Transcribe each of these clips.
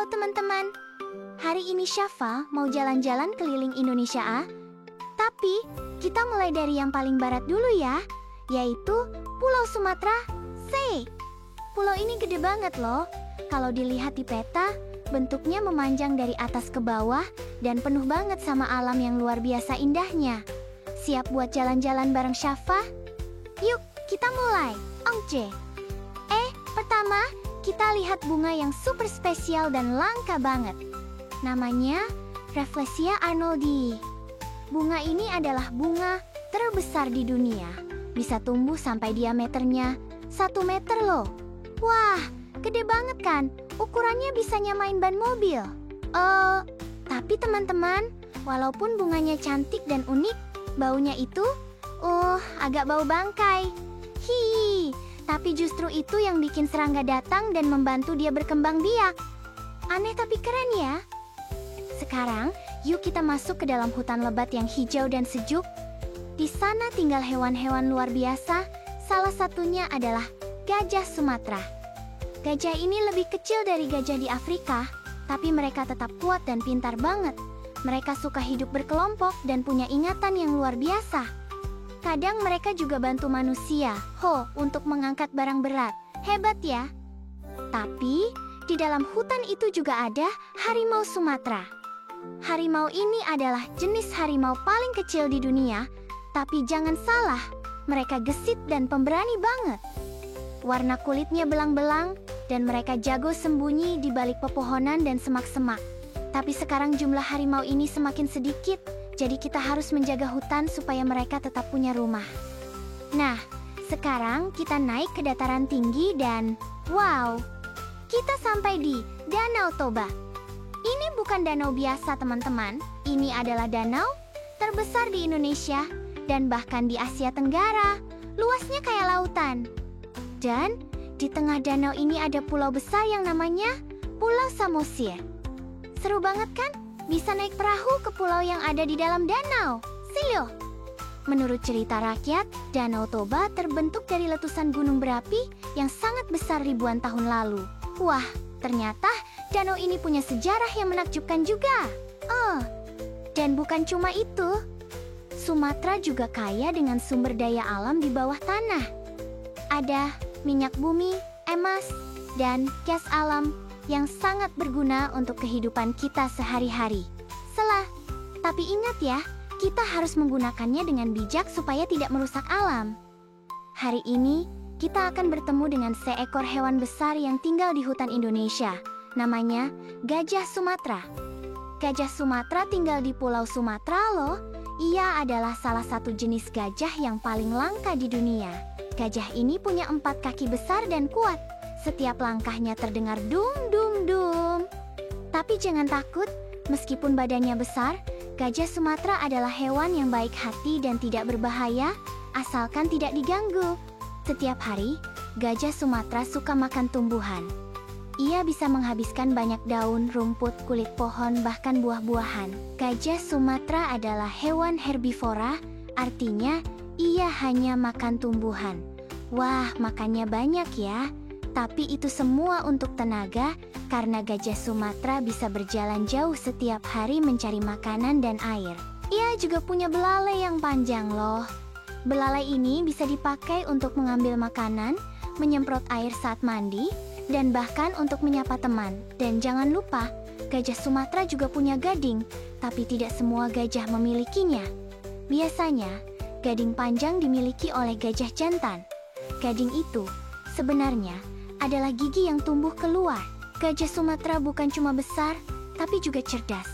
Halo teman-teman, hari ini Syafa mau jalan-jalan keliling Indonesia Tapi, kita mulai dari yang paling barat dulu ya, yaitu Pulau Sumatera, C. Pulau ini gede banget loh. Kalau dilihat di peta, bentuknya memanjang dari atas ke bawah dan penuh banget sama alam yang luar biasa indahnya. Siap buat jalan-jalan bareng Syafa? Yuk, kita mulai. Ongce. Pertama, kita lihat bunga yang super spesial dan langka banget. Namanya Rafflesia arnoldii. Bunga ini adalah bunga terbesar di dunia. Bisa tumbuh sampai diameternya 1 meter loh. Wah, gede banget kan? Ukurannya bisa nyamain ban mobil. Tapi teman-teman, walaupun bunganya cantik dan unik, baunya itu, agak bau bangkai. Tapi justru itu yang bikin serangga datang dan membantu dia berkembang biak. Aneh tapi keren ya. Sekarang, yuk kita masuk ke dalam hutan lebat yang hijau dan sejuk. Di sana tinggal hewan-hewan luar biasa, salah satunya adalah gajah Sumatera. Gajah ini lebih kecil dari gajah di Afrika, tapi mereka tetap kuat dan pintar banget. Mereka suka hidup berkelompok dan punya ingatan yang luar biasa. Kadang mereka juga bantu manusia, untuk mengangkat barang berat. Hebat ya. Tapi, di dalam hutan itu juga ada harimau Sumatera. Harimau ini adalah jenis harimau paling kecil di dunia, tapi jangan salah, mereka gesit dan pemberani banget. Warna kulitnya belang-belang, dan mereka jago sembunyi di balik pepohonan dan semak-semak. Tapi sekarang jumlah harimau ini semakin sedikit, jadi kita harus menjaga hutan supaya mereka tetap punya rumah. Nah, sekarang kita naik ke dataran tinggi dan, wow, kita sampai di Danau Toba. Ini bukan danau biasa teman-teman, ini adalah danau terbesar di Indonesia dan bahkan di Asia Tenggara. Luasnya kayak lautan. Dan di tengah danau ini ada pulau besar yang namanya Pulau Samosir. Seru banget kan? Bisa naik perahu ke pulau yang ada di dalam danau. Silyo. Menurut cerita rakyat, Danau Toba terbentuk dari letusan gunung berapi yang sangat besar ribuan tahun lalu. Wah, ternyata danau ini punya sejarah yang menakjubkan juga. Dan bukan cuma itu. Sumatera juga kaya dengan sumber daya alam di bawah tanah. Ada minyak bumi, emas, dan gas alam yang sangat berguna untuk kehidupan kita sehari-hari. Tapi ingat ya, kita harus menggunakannya dengan bijak supaya tidak merusak alam. Hari ini, kita akan bertemu dengan seekor hewan besar yang tinggal di hutan Indonesia. Namanya gajah Sumatera. Gajah Sumatera tinggal di Pulau Sumatera loh. Ia adalah salah satu jenis gajah yang paling langka di dunia. Gajah ini punya 4 kaki besar dan kuat. Setiap langkahnya terdengar dung-dung-dung. Tapi jangan takut, meskipun badannya besar, gajah Sumatera adalah hewan yang baik hati dan tidak berbahaya, asalkan tidak diganggu. Setiap hari, gajah Sumatera suka makan tumbuhan. Ia bisa menghabiskan banyak daun, rumput, kulit pohon, bahkan buah-buahan. Gajah Sumatera adalah hewan herbivora, artinya ia hanya makan tumbuhan. Wah, makannya banyak ya. Tapi itu semua untuk tenaga, karena gajah Sumatera bisa berjalan jauh setiap hari mencari makanan dan air. Ia juga punya belalai yang panjang loh. Belalai ini bisa dipakai untuk mengambil makanan, menyemprot air saat mandi, dan bahkan untuk menyapa teman. Dan jangan lupa, gajah Sumatera juga punya gading, tapi tidak semua gajah memilikinya. Biasanya, gading panjang dimiliki oleh gajah jantan. Gading itu sebenarnya adalah gigi yang tumbuh keluar. Gajah Sumatera bukan cuma besar, tapi juga cerdas.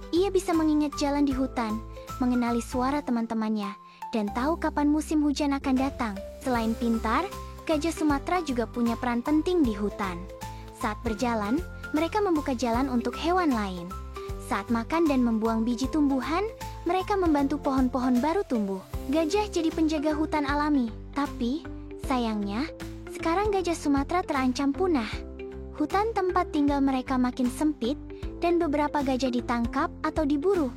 Ia bisa mengingat jalan di hutan, mengenali suara teman-temannya, dan tahu kapan musim hujan akan datang. Selain pintar, gajah Sumatera juga punya peran penting di hutan. Saat berjalan, mereka membuka jalan untuk hewan lain. Saat makan dan membuang biji tumbuhan, mereka membantu pohon-pohon baru tumbuh. Gajah jadi penjaga hutan alami, tapi sayangnya, sekarang gajah Sumatera terancam punah. Hutan tempat tinggal mereka makin sempit, dan beberapa gajah ditangkap atau diburu.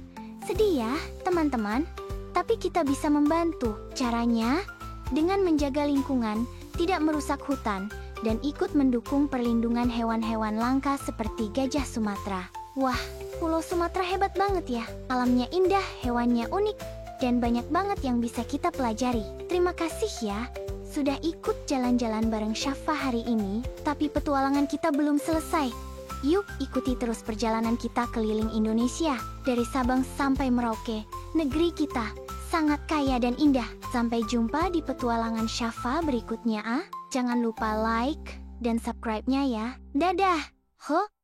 Sedih ya, teman-teman, tapi kita bisa membantu. Caranya, dengan menjaga lingkungan, tidak merusak hutan, dan ikut mendukung perlindungan hewan-hewan langka seperti gajah Sumatera. Wah, Pulau Sumatera hebat banget ya. Alamnya indah, hewannya unik, dan banyak banget yang bisa kita pelajari. Terima kasih ya, sudah ikut jalan-jalan bareng Syafa hari ini, tapi petualangan kita belum selesai. Yuk ikuti terus perjalanan kita keliling Indonesia, dari Sabang sampai Merauke. Negeri kita sangat kaya dan indah. Sampai jumpa di petualangan Syafa berikutnya. Jangan lupa like dan subscribe-nya ya. Dadah. Ho.